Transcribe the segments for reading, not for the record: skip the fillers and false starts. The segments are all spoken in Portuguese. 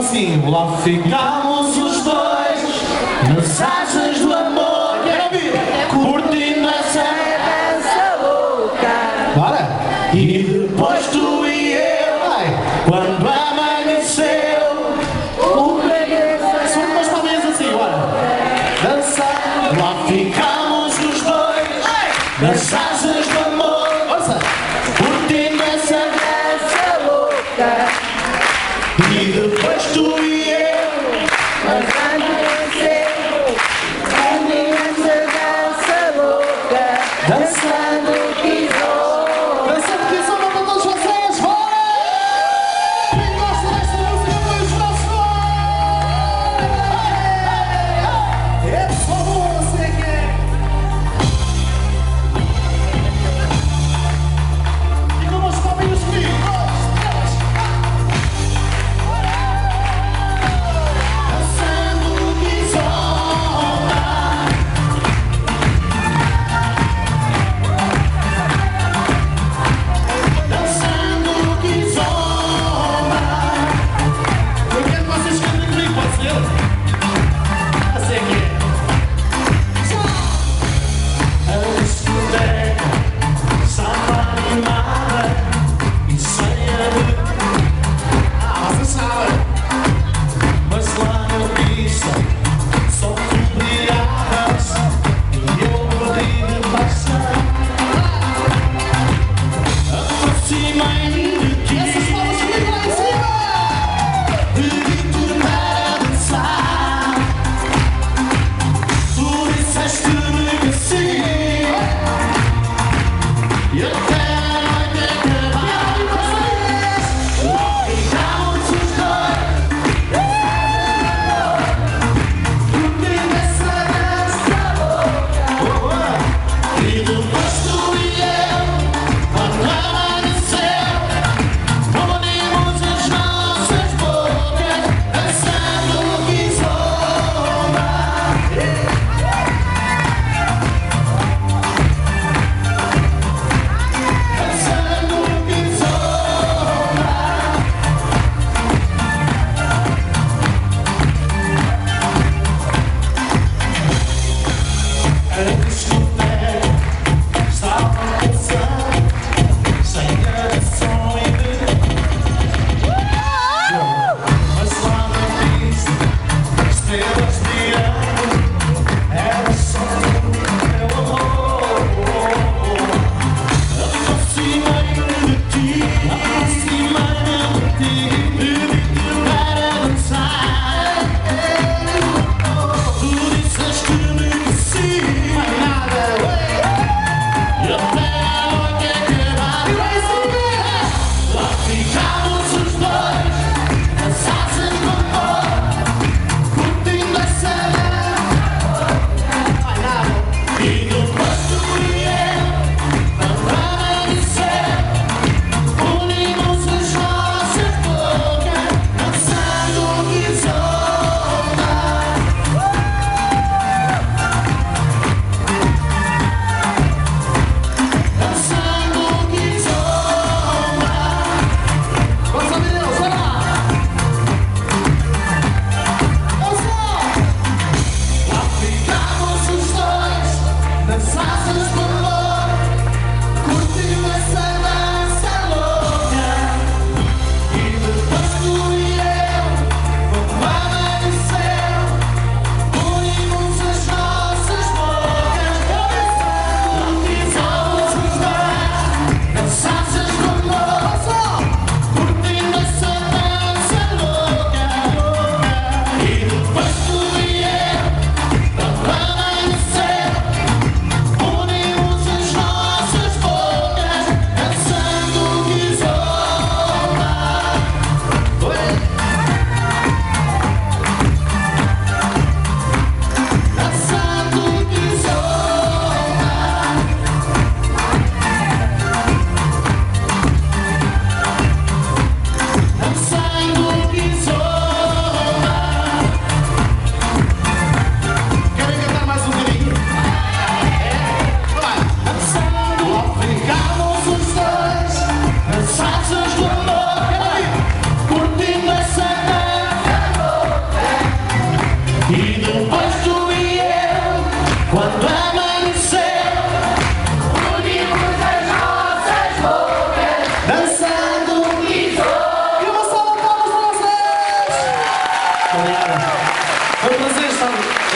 assim. Lá ficamos os dois nas asas do amor. Quero ouvir. Curtindo essa dança louca. Bora. E depois tu e eu, quando amanheceu, o regresso. São umas palminhas assim, bora. Dançar. Lá ficamos os dois nas asas do amor. Ouça. Curtindo essa dança louca. E depois tu e eu, mas amanheceu, essa dança louca, dançando quizou. Dançando quizou para todos vocês, bora! Quem gosta desta música foi os nossos fãs! É por favor, você quer? E como os papinhos comigo? Dançando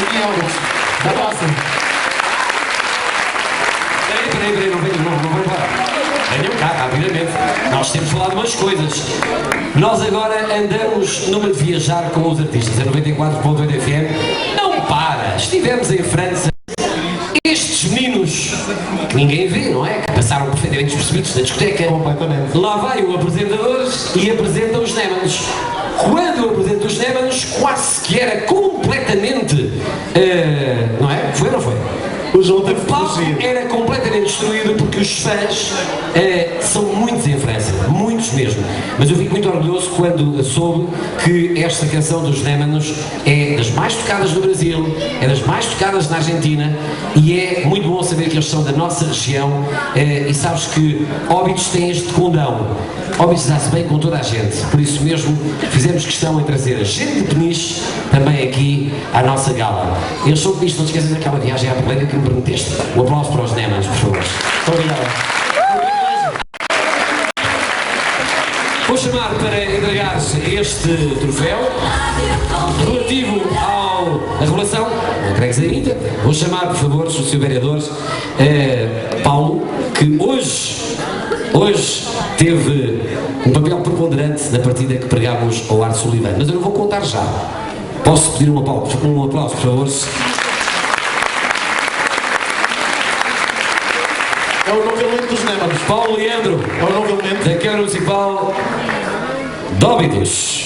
aqui é óbito. Da próxima. Peraí, não vou embora. Venham cá, rapidamente. Nós temos falado umas coisas. Nós agora andamos numa de viajar com os artistas. A 94.8 FM não para. Estivemos em França. Estes meninos que ninguém vê, não é? Que passaram perfeitamente despercebidos da discoteca. Completamente. Lá vai o apresentador e apresenta os Némanos. Quando eu apresento os Némanos, quase que era completamente. Não é? Foi ou não foi? O João teve O palco era completamente destruído porque os fãs são muitos em França, muitos mesmo. Mas eu fico muito orgulhoso quando soube que esta canção dos Némanos é das mais tocadas no Brasil, é das mais tocadas na Argentina e é muito bom saber que eles são da nossa região e sabes que Óbidos tem este condão. Óbidos dá-se bem com toda a gente, por isso mesmo fizemos questão em trazer a gente de Peniche também aqui à nossa gala. Eles são Peniche, não te esqueças daquela viagem à Belém que me permitiste. Um aplauso para os Némanos, por favor. Muito obrigado. Vou chamar para entregar este troféu relativo à revelação, não creio que seja ainda. Vou chamar, por favor, o Sr. Vereador Paulo, que hoje teve um papel preponderante na partida que pregámos ao Arte Sullivan, mas eu não vou contar já. Posso pedir um aplauso, por favor? É o novo elemento dos Némanos. Paulo Leandro, É o novo elemento. da Câmara Municipal de Óbidos.